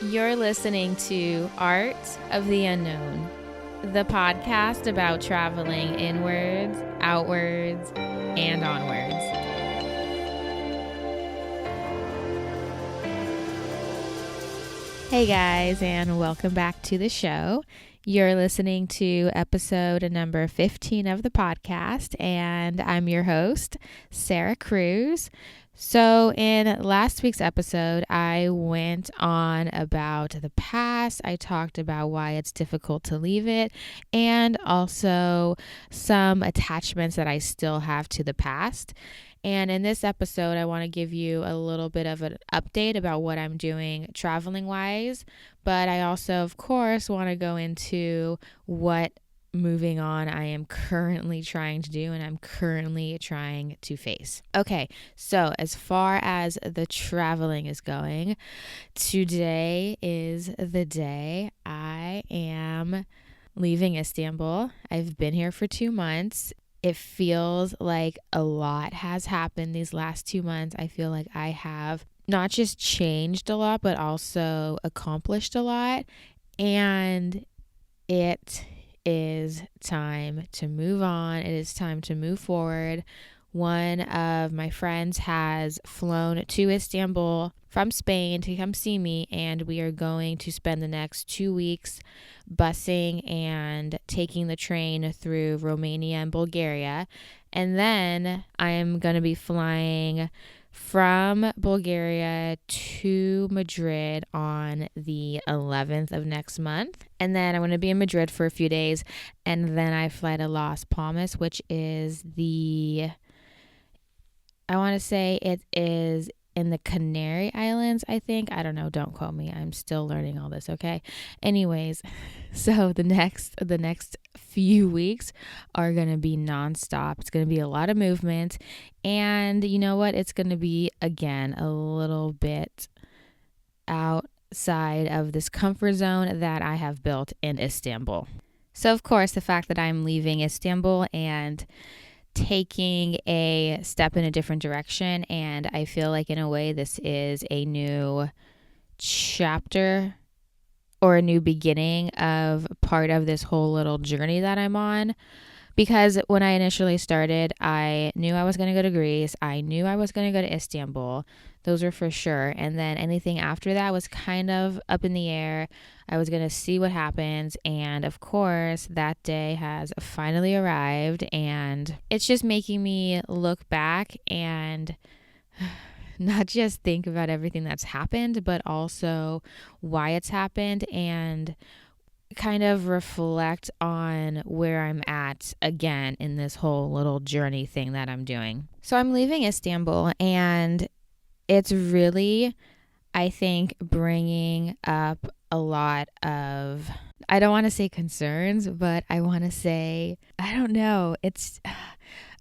You're listening to Art of the Unknown, the podcast about traveling inwards, outwards, and onwards. Hey guys, and welcome back to the show. You're listening to episode number 15 of the podcast, and I'm your host, Sarah Cruz. So in last week's episode, I went on about the past. I talked about why it's difficult to leave it and also some attachments that I still have to the past. And in this episode, I want to give you a little bit of an update about what I'm doing traveling wise. But I also, of course, want to go into what moving on I am currently trying to do and I'm currently trying to face. Okay, so as far as the traveling is going, today is the day I am leaving Istanbul. I've been here for 2 months. It feels like a lot has happened these last 2 months. I feel like I have not just changed a lot, but also accomplished a lot. And it is time to move on. It is time to move forward. One of my friends has flown to Istanbul from Spain to come see me, and we are going to spend the next 2 weeks busing and taking the train through Romania and Bulgaria. And then I am going to be flying from Bulgaria to Madrid on the 11th of next month. And then I'm going to be in Madrid for a few days. And then I fly to Las Palmas, which is I want to say it is in the Canary Islands, I think. I don't know. Don't quote me. I'm still learning all this, okay? Anyways, so the next few weeks are going to be nonstop. It's going to be a lot of movement. And you know what? It's going to be, again, a little bit outside of this comfort zone that I have built in Istanbul. So, of course, the fact that I'm leaving Istanbul and taking a step in a different direction, and I feel like in a way this is a new chapter or a new beginning of part of this whole little journey that I'm on. Because when I initially started, I knew I was going to go to Greece. I knew I was going to go to Istanbul. Those were for sure. And then anything after that was kind of up in the air. I was going to see what happens. And of course, that day has finally arrived. And it's just making me look back and not just think about everything that's happened, but also why it's happened and kind of reflect on where I'm at again in this whole little journey thing that I'm doing. So I'm leaving Istanbul, and it's really, I think, bringing up a lot of, I don't want to say concerns, but I want to say, I don't know. It's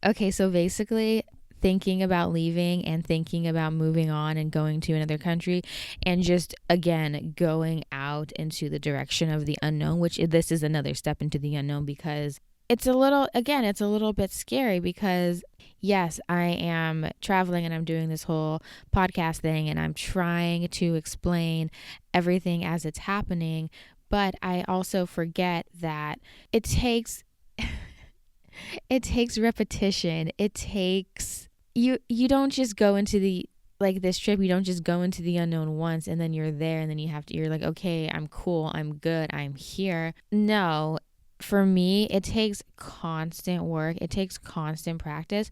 okay. So basically, thinking about leaving and thinking about moving on and going to another country and just, again, going out into the direction of the unknown, which this is another step into the unknown because it's a little bit scary because, yes, I am traveling and I'm doing this whole podcast thing and I'm trying to explain everything as it's happening, but I also forget that it takes repetition. It takes you don't just go into this trip, you don't just go into the unknown once and then you're there and then you're like, okay, I'm cool, I'm good, I'm here. No, for me, it takes constant work. It takes constant practice.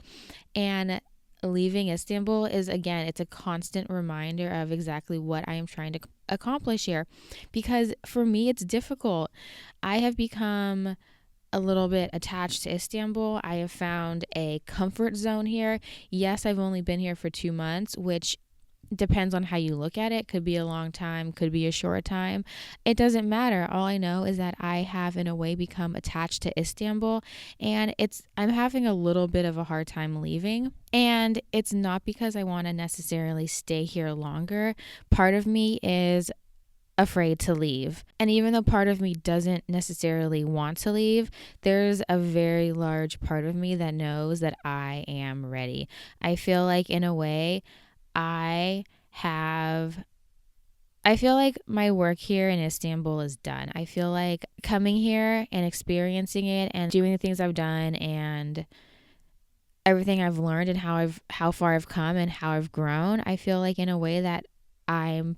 And leaving Istanbul is, again, it's a constant reminder of exactly what I am trying to accomplish here. Because for me, it's difficult. I have become a little bit attached to Istanbul. I have found a comfort zone here. Yes, I've only been here for 2 months, which depends on how you look at it. Could be a long time, could be a short time. It doesn't matter. All I know is that I have in a way become attached to Istanbul, and I'm having a little bit of a hard time leaving. And it's not because I want to necessarily stay here longer. Part of me is afraid to leave. And even though part of me doesn't necessarily want to leave, there's a very large part of me that knows that I am ready. I feel like in a way I have I feel like my work here in Istanbul is done. I feel like coming here and experiencing it and doing the things I've done and everything I've learned and how far I've come and how I've grown, I feel like in a way that I'm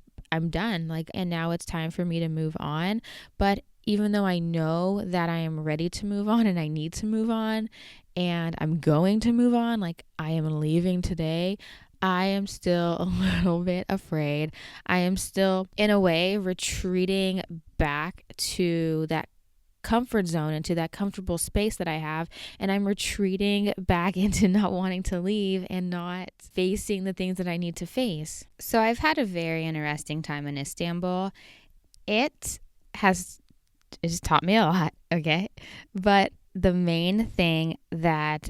done. Like, and now it's time for me to move on. But even though I know that I am ready to move on and I need to move on and I'm going to move on, like I am leaving today, I am still a little bit afraid. I am still, in a way, retreating back to that comfort zone, into that comfortable space that I have, and I'm retreating back into not wanting to leave and not facing the things that I need to face. So I've had a very interesting time in Istanbul. It has taught me a lot, okay? But the main thing that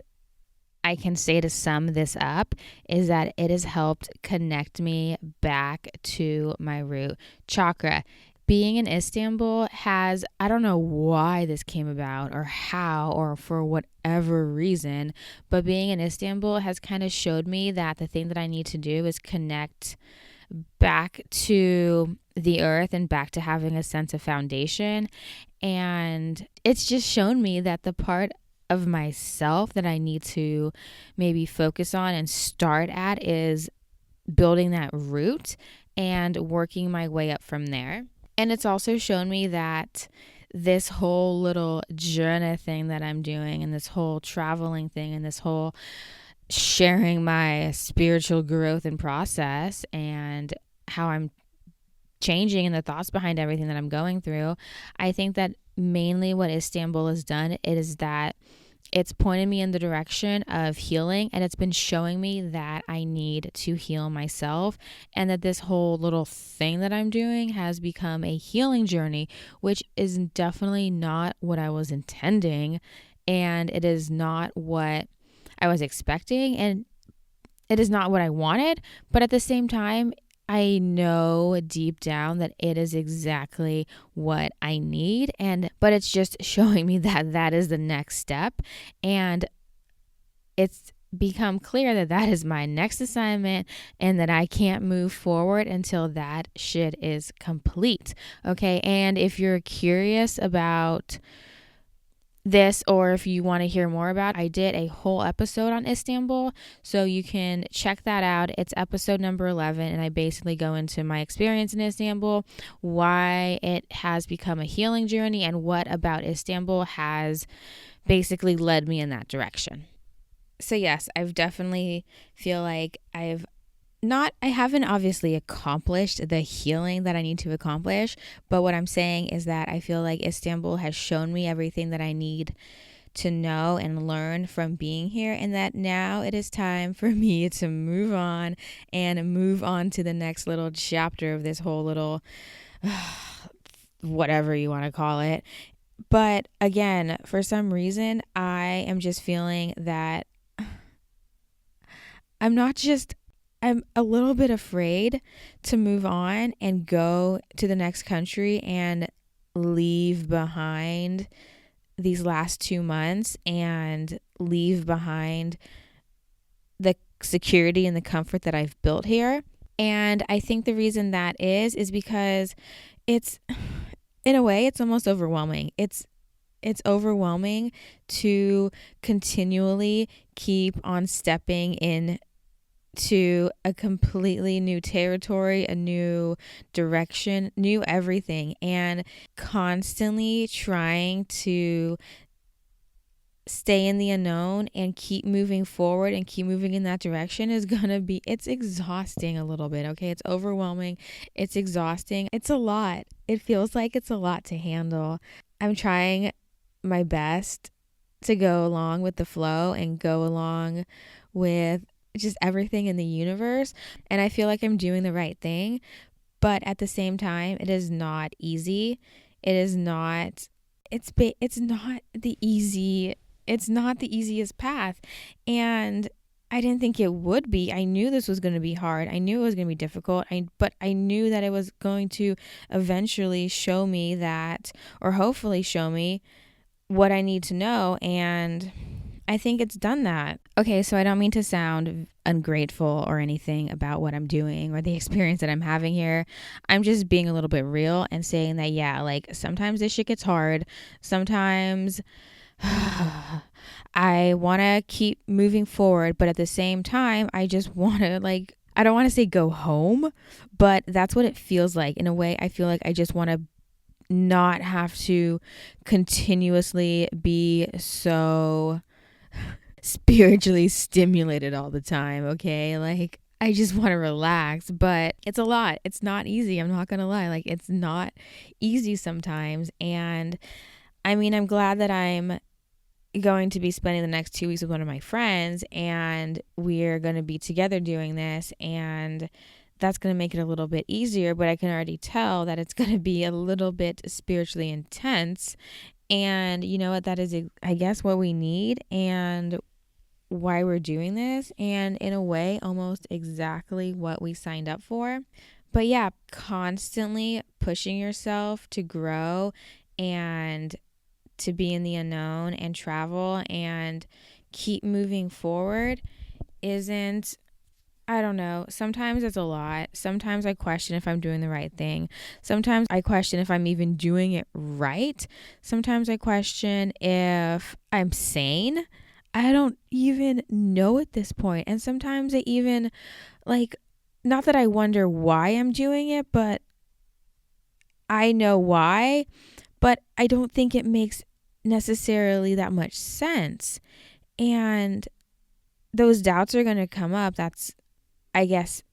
I can say to sum this up is that it has helped connect me back to my root chakra. Being in Istanbul has, I don't know why this came about or how or for whatever reason, but being in Istanbul has kind of showed me that the thing that I need to do is connect back to the earth and back to having a sense of foundation. And it's just shown me that the part of myself that I need to maybe focus on and start at is building that root and working my way up from there. And it's also shown me that this whole little journey thing that I'm doing and this whole traveling thing and this whole sharing my spiritual growth and process and how I'm changing and the thoughts behind everything that I'm going through, I think that mainly what Istanbul has done is that it's pointed me in the direction of healing, and it's been showing me that I need to heal myself, and that this whole little thing that I'm doing has become a healing journey, which is definitely not what I was intending, and it is not what I was expecting, and it is not what I wanted. But at the same time, I know deep down that it is exactly what I need, but it's just showing me that that is the next step, and it's become clear that that is my next assignment and that I can't move forward until that shit is complete. Okay? And if you're curious about this, or if you want to hear more about it, I did a whole episode on Istanbul, so you can check that out. It's episode number 11, and I basically go into my experience in Istanbul, why it has become a healing journey, and what about Istanbul has basically led me in that direction. So yes, I've definitely feel like I haven't obviously accomplished the healing that I need to accomplish, but what I'm saying is that I feel like Istanbul has shown me everything that I need to know and learn from being here, and that now it is time for me to move on to the next little chapter of this whole little whatever you want to call it. But again, for some reason, I am just feeling that I'm a little bit afraid to move on and go to the next country and leave behind these last 2 months and leave behind the security and the comfort that I've built here. And I think the reason that is because it's, in a way, it's almost overwhelming. It's overwhelming to continually keep on stepping in to a completely new territory, a new direction, new everything, and constantly trying to stay in the unknown and keep moving forward and keep moving in that direction is gonna be, it's exhausting a little bit, okay? It's overwhelming, it's exhausting, it's a lot. It feels like it's a lot to handle. I'm trying my best to go along with the flow and go along with just everything in the universe, and I feel like I'm doing the right thing, but at the same time, it is not easy. It's not the easiest path, and I didn't think it would be. I knew this was going to be hard. I knew it was going to be difficult. But I knew that it was going to eventually show me that, or hopefully show me what I need to know, and I think it's done that. Okay, so I don't mean to sound ungrateful or anything about what I'm doing or the experience that I'm having here. I'm just being a little bit real and saying that, yeah, like sometimes this shit gets hard. Sometimes I want to keep moving forward, but at the same time, I just want to, like, I don't want to say go home, but that's what it feels like. In a way, I feel like I just want to not have to continuously be so spiritually stimulated all the time, okay? Like, I just want to relax, but it's a lot. It's not easy. I'm not going to lie. Like, it's not easy sometimes. And I mean, I'm glad that I'm going to be spending the next 2 weeks with one of my friends, and we're going to be together doing this, and that's going to make it a little bit easier, but I can already tell that it's going to be a little bit spiritually intense. And you know what, that is, I guess, what we need and why we're doing this, and in a way almost exactly what we signed up for. But yeah, constantly pushing yourself to grow and to be in the unknown and travel and keep moving forward isn't, I don't know. Sometimes it's a lot. Sometimes I question if I'm doing the right thing. Sometimes I question if I'm even doing it right. Sometimes I question if I'm sane. I don't even know at this point. And sometimes I even, like, not that I wonder why I'm doing it, but I know why, but I don't think it makes necessarily that much sense. And those doubts are going to come up. That's, I guess,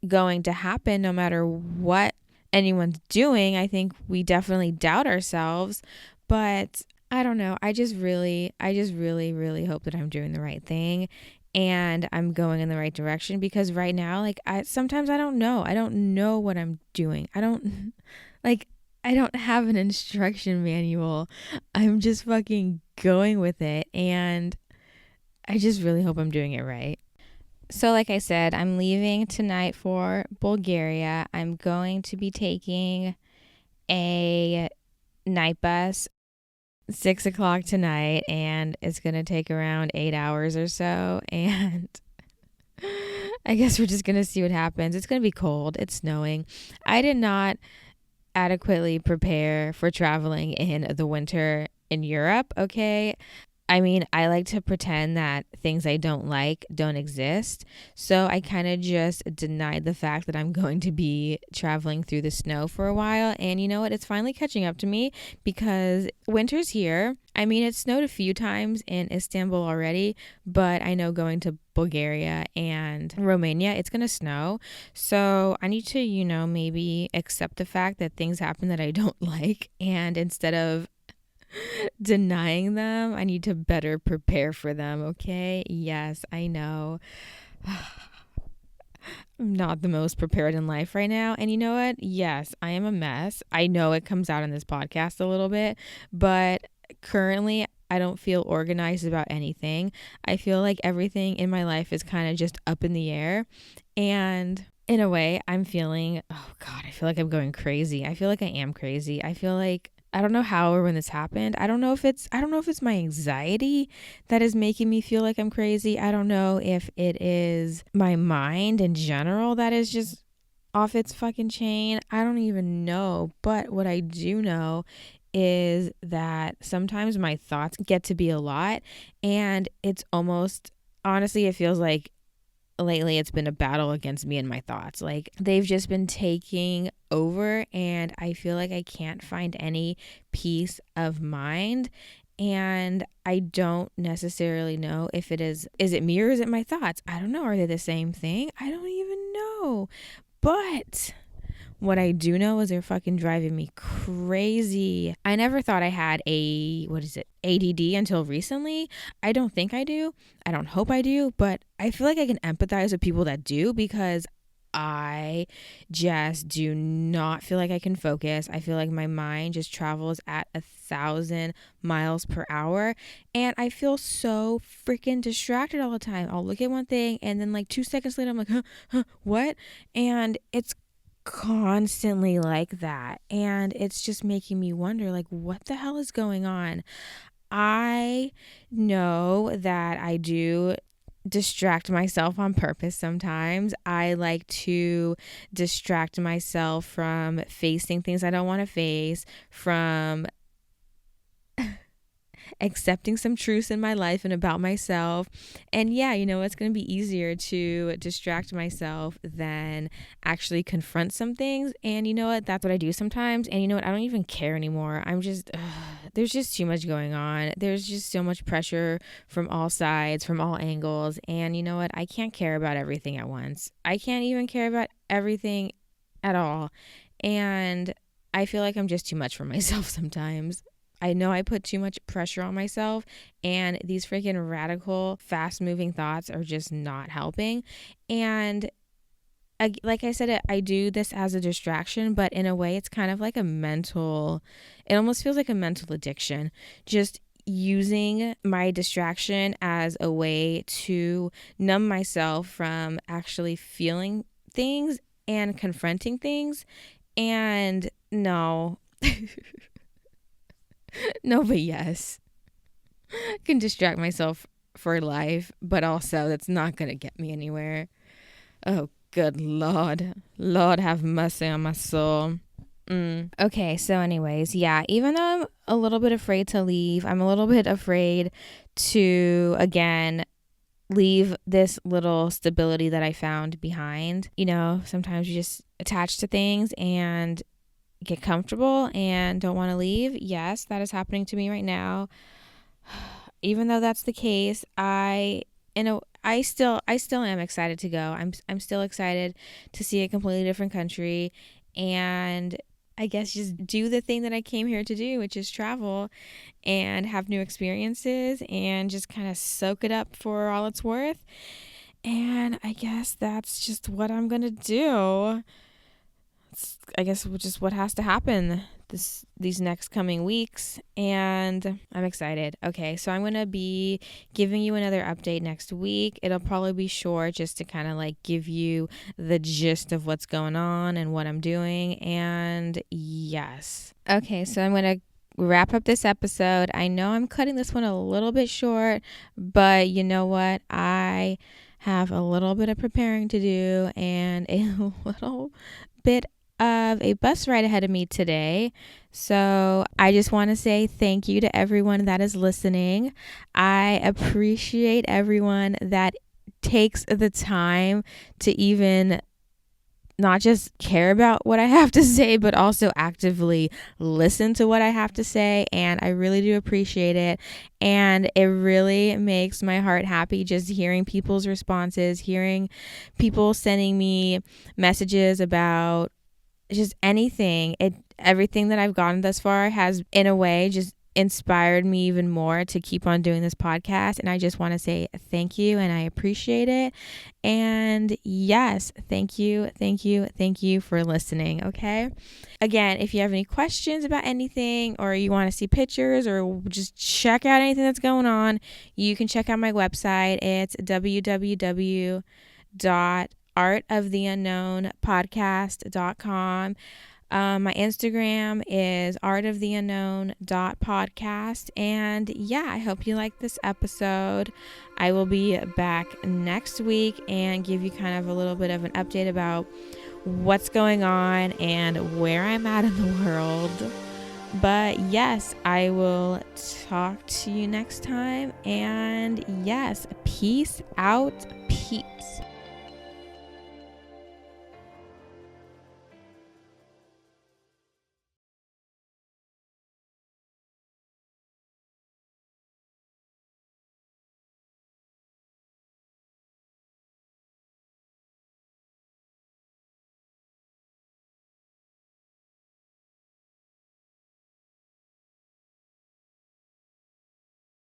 going to happen no matter what anyone's doing. I think we definitely doubt ourselves, but I don't know. I just really, really hope that I'm doing the right thing and I'm going in the right direction, because right now, like, sometimes I don't know. I don't know what I'm doing. I don't like, I don't have an instruction manual. I'm just fucking going with it, and I just really hope I'm doing it right. So, like I said, I'm leaving tonight for Bulgaria. I'm going to be taking a night bus, 6 o'clock tonight, and it's going to take around 8 hours or so. And I guess we're just going to see what happens. It's going to be cold. It's snowing. I did not adequately prepare for traveling in the winter in Europe, okay? I mean, I like to pretend that things I don't like don't exist. So I kind of just denied the fact that I'm going to be traveling through the snow for a while. And you know what? It's finally catching up to me because winter's here. I mean, it snowed a few times in Istanbul already, but I know going to Bulgaria and Romania, it's going to snow. So I need to, maybe accept the fact that things happen that I don't like. And instead of denying them, I need to better prepare for them, okay? Yes, I know. I'm not the most prepared in life right now. And you know what? Yes, I am a mess. I know it comes out in this podcast a little bit, but currently I don't feel organized about anything. I feel like everything in my life is kind of just up in the air. And in a way, I'm feeling, oh God, I feel like I'm going crazy. I feel like I am crazy. I feel like I don't know how or when this happened. I don't know if it's my anxiety that is making me feel like I'm crazy. I don't know if it is my mind in general that is just off its fucking chain. I don't even know. But what I do know is that sometimes my thoughts get to be a lot, and it's almost, honestly, it feels like lately it's been a battle against me and my thoughts. Like, they've just been taking over, and I feel like I can't find any peace of mind. And I don't necessarily know if is it me or is it my thoughts? I don't know. Are they the same thing? I don't even know. But what I do know is they're fucking driving me crazy. I never thought I had ADD until recently. I don't think I do. I don't hope I do, but I feel like I can empathize with people that do, because I just do not feel like I can focus. I feel like my mind just travels at 1,000 miles per hour, and I feel so freaking distracted all the time. I'll look at one thing, and then like 2 seconds later, I'm like, what? And it's constantly like that, and it's just making me wonder, like, what the hell is going on? I know that I do distract myself on purpose sometimes. I like to distract myself from facing things I don't want to face, from accepting some truths in my life and about myself. And yeah, it's going to be easier to distract myself than actually confront some things. And you know what? That's what I do sometimes. And you know what? I don't even care anymore. There's just too much going on. There's just so much pressure from all sides, from all angles. And you know what? I can't care about everything at once. I can't even care about everything at all. And I feel like I'm just too much for myself sometimes. I know I put too much pressure on myself, and these freaking radical, fast-moving thoughts are just not helping. And like I said, I do this as a distraction, but in a way, it's kind of like it almost feels like a mental addiction. Just using my distraction as a way to numb myself from actually feeling things and confronting things. And no. No, but yes. I can distract myself for life, but also that's not going to get me anywhere. Oh, good Lord. Lord have mercy on my soul. Okay, so anyways, yeah, even though I'm a little bit afraid to leave, I'm a little bit afraid to, again, leave this little stability that I found behind. Sometimes you just attach to things and get comfortable and don't want to leave. Yes, that is happening to me right now. Even though that's the case, I still am excited to go. I'm still excited to see a completely different country and I guess just do the thing that I came here to do, which is travel and have new experiences and just kind of soak it up for all it's worth. And I guess that's just what I'm going to do. I guess just what has to happen these next coming weeks, and I'm excited. Okay, so I'm gonna be giving you another update next week. It'll probably be short, just to kind of like give you the gist of what's going on and what I'm doing. And yes, okay, so I'm gonna wrap up this episode. I know I'm cutting this one a little bit short, but you know what? I have a little bit of preparing to do and a little bit of a bus ride ahead of me today. So I just want to say thank you to everyone that is listening. I appreciate everyone that takes the time to even not just care about what I have to say, but also actively listen to what I have to say. And I really do appreciate it. And it really makes my heart happy just hearing people's responses, hearing people sending me messages about just anything. Everything that I've gotten thus far has, in a way, just inspired me even more to keep on doing this podcast. And I just want to say thank you and I appreciate it. And yes, thank you for listening. Okay. Again, if you have any questions about anything or you want to see pictures or just check out anything that's going on, you can check out my website. It's www.artoftheunknownpodcast.com. My Instagram is artoftheunknown.podcast. And yeah, I hope you like this episode. I will be back next week and give you kind of a little bit of an update about what's going on and where I'm at in the world. But yes, I will talk to you next time. And yes, peace out.